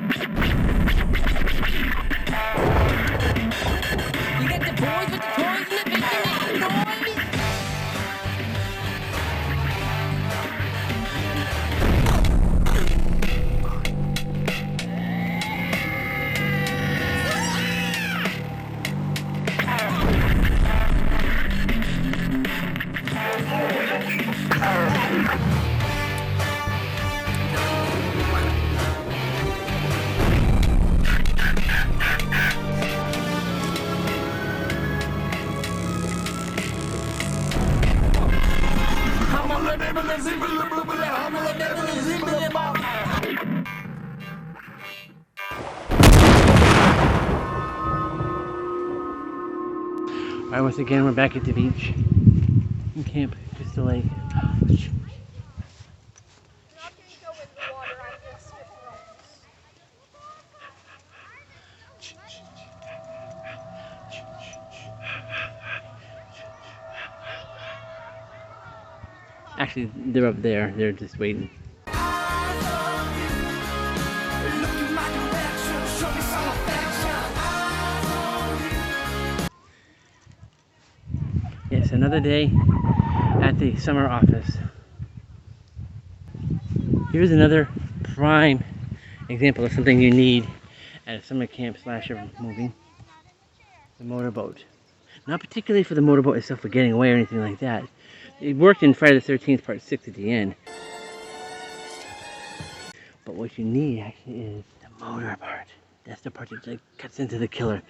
You got the boys with the toys in the basement making noise. Alright, once again we're back at the beach in Camp Crystal Lake. Actually, they're up there. They're just waiting. Yes, another day at the summer office. Here's another prime example of something you need at a summer camp slasher movie. The motorboat. Not particularly for the motorboat itself for getting away or anything like that. It worked in Friday the 13th Part 6 at the end. But what you need actually is the motor part. That's the part that like, cuts into the killer.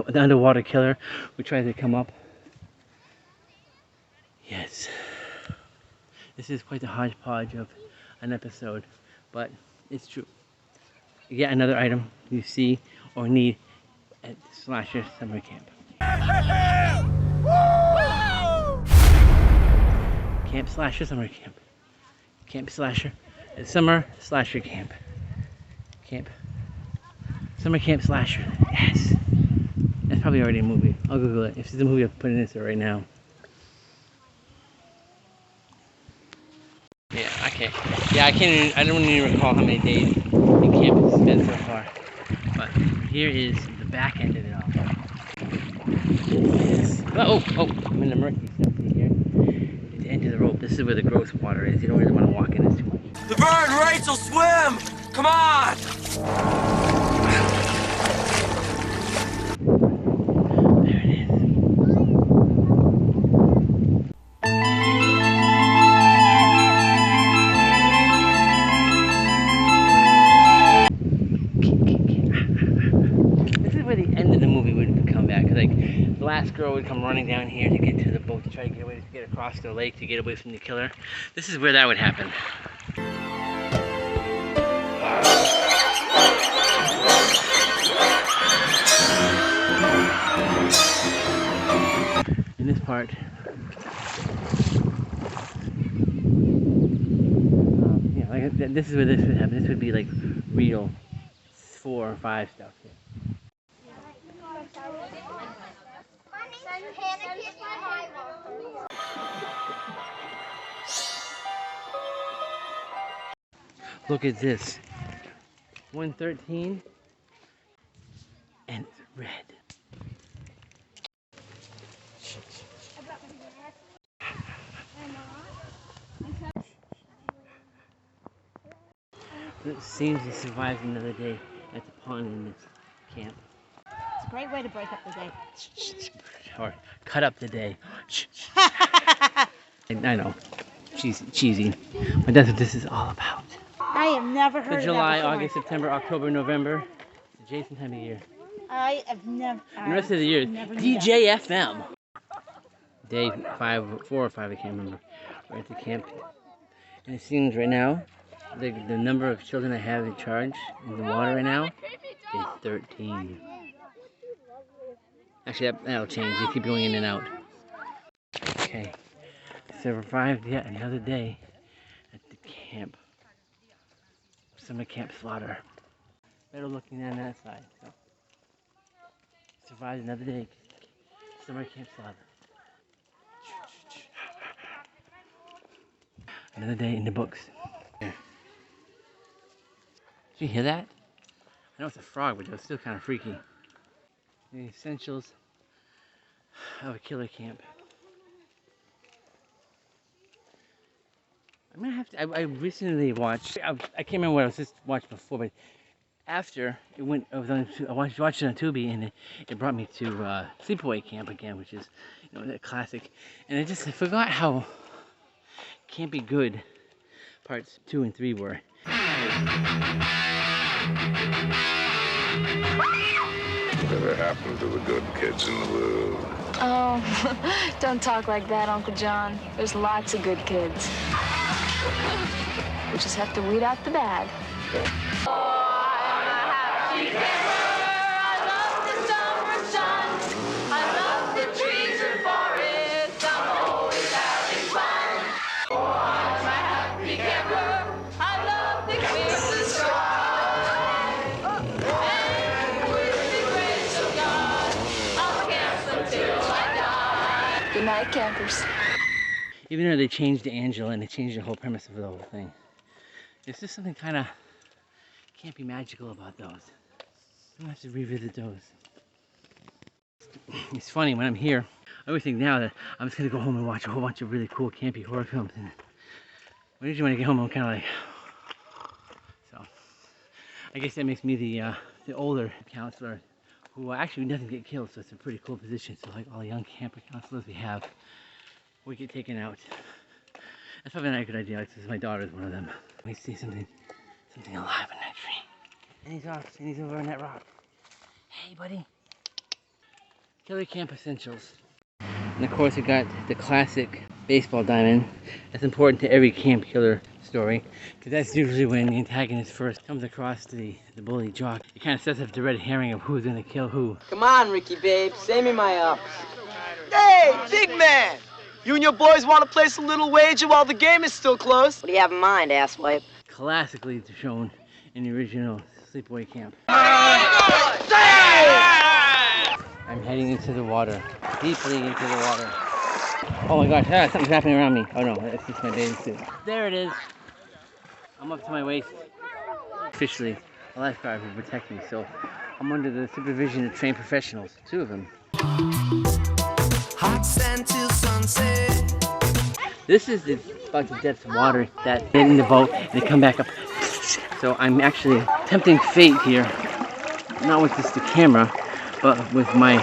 The underwater killer who tries to come up. Yes. This is quite a hodgepodge of an episode, but it's true. Yet another item you see or need at Slasher Summer Camp. Camp Slasher Summer Camp. Camp Slasher. Summer Slasher Camp. Camp. Summer Camp Slasher. Yes. That's probably already a movie. I'll Google it. If it's a movie, I'll put it in there right now. Yeah, okay. Yeah, I don't even recall how many days the camp has spent so far. But here is the back end of it all. Yes. I'm in the murky stuff here. At the end of the rope, this is where the gross water is. You don't really want to walk in this too much. The bird and Rachel swim! Come on! There it is. This is where the end of the movie would come back. Like, the last girl would come running down here to get to the boat to try to get away, to get across the lake to get away from the killer. This is where that would happen. In this part, yeah, like this is where this would happen. This would be like real 4 or 5 stuff. Yeah. Look at this. 113 and it's red. It seems he survived another day at the pond in this camp. It's a great way to break up the day. Or cut up the day. I know, cheesy, but that's what this is all about. I have never heard The of July, that before. August, September, October, November. It's a Jason time of year. I have never. And the rest of the year, DJFM. Day 4 or 5, I can't remember. We're at the camp. And it seems right now, the number of children I have in charge in the water right now is 13. Actually, that'll change. They keep going in and out. Okay. So survived yet another day at the camp. Summer Camp Slaughter. Better looking on that side. So. Survived another day. Summer camp slaughter. Another day in the books. Here. Did you hear that? I know it's a frog, but it was still kind of freaky. The essentials of a killer camp. I'm gonna have to. I recently watched. I can't remember what I was just watched before, but after it went, I watched it on Tubi, and it brought me to Sleepaway Camp again, which is, you know, a classic. And I forgot how campy good parts 2 and 3 were. Whatever happened to the good kids in the world? Oh, don't talk like that, Uncle John. There's lots of good kids. We just have to weed out the bad. Good night, campers. Even though they changed Angela and they changed the whole premise of the whole thing, there's just something kind of campy magical about those. I'm gonna have to revisit those. It's funny, when I'm here, I always think now that I'm just gonna go home and watch a whole bunch of really cool campy horror films. And usually when I get home, I'm kind of like, so. I guess that makes me the older counselor, who actually doesn't get killed, so it's a pretty cool position. So like all the young camper counselors we have, we get taken out. That's probably not a good idea, because my daughter's one of them. We see something alive in that tree. And he's off, and he's over on that rock. Hey, buddy. Killer Camp Essentials. And of course we got the classic baseball diamond. That's important to every camp killer story, because that's usually when the antagonist first comes across the bully jock. It kind of sets up the red herring of who's gonna kill who. Come on, Ricky, babe. Save me my ups. Hey, big man! You and your boys want to place a little wager while the game is still closed? What do you have in mind, asswipe? Classically shown in the original Sleepaway Camp. I'm heading into the water, deeply into the water. Oh my gosh, something's happening around me. Oh no, it's just my bathing suit. There it is. I'm up to my waist. Officially, a lifeguard will protect me, so I'm under the supervision of trained professionals, 2 of them. Hot sand till sunset. This is about the depth of water that get in the boat and they come back up. So I'm actually tempting fate here, not with just the camera, but with my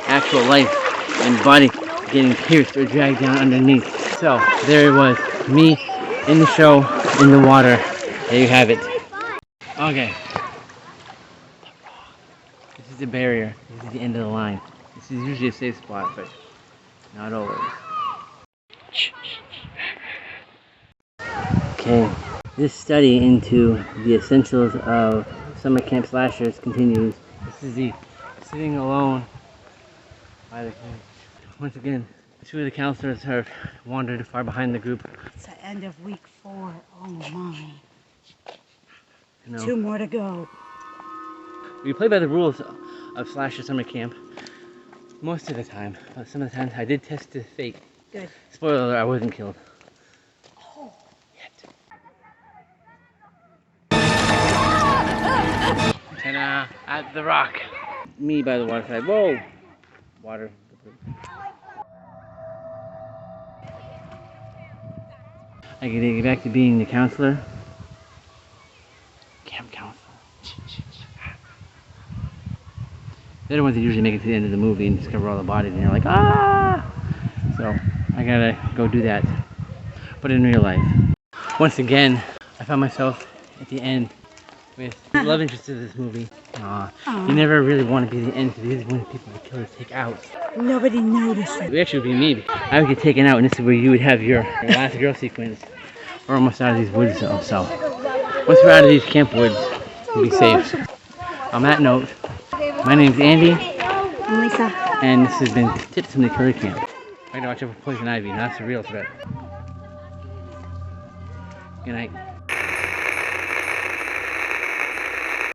actual life and body getting pierced or dragged down underneath. So there it was, me in the show, in the water. There you have it. Okay. This is the barrier. This is the end of the line. This is usually a safe spot, but not always. Okay, this study into the essentials of summer camp slashers continues. This is the sitting alone by the camp. Once again, 2 of the counselors have wandered far behind the group. It's the end of week 4. Oh my. You know, 2 more to go. we play by the rules of slasher summer camp most of the time. But some of the times I did test the fate. Good. Spoiler alert, I wasn't killed. Oh. Yet. And at the rock. Me by the waterside. Whoa! Water. I can get back to being the counselor. Camp counselor. They're the ones that usually make it to the end of the movie and discover all the bodies and you're like, ah! So I gotta go do that. But in real life. Once again, I found myself at the end with the love interest of this movie. You never really want to be the end, because these are one of the people the killers take out. Nobody noticed It it. would actually be me. I would get taken out, and this is where you would have your last girl sequence. We're almost out of these woods though, so once we're out of these camp woods, we'll be safe. On that note, my name's Andy. And Lisa. And this has been Tips from the Killer Camp. I gotta watch out for poison ivy, not a real threat. Good night.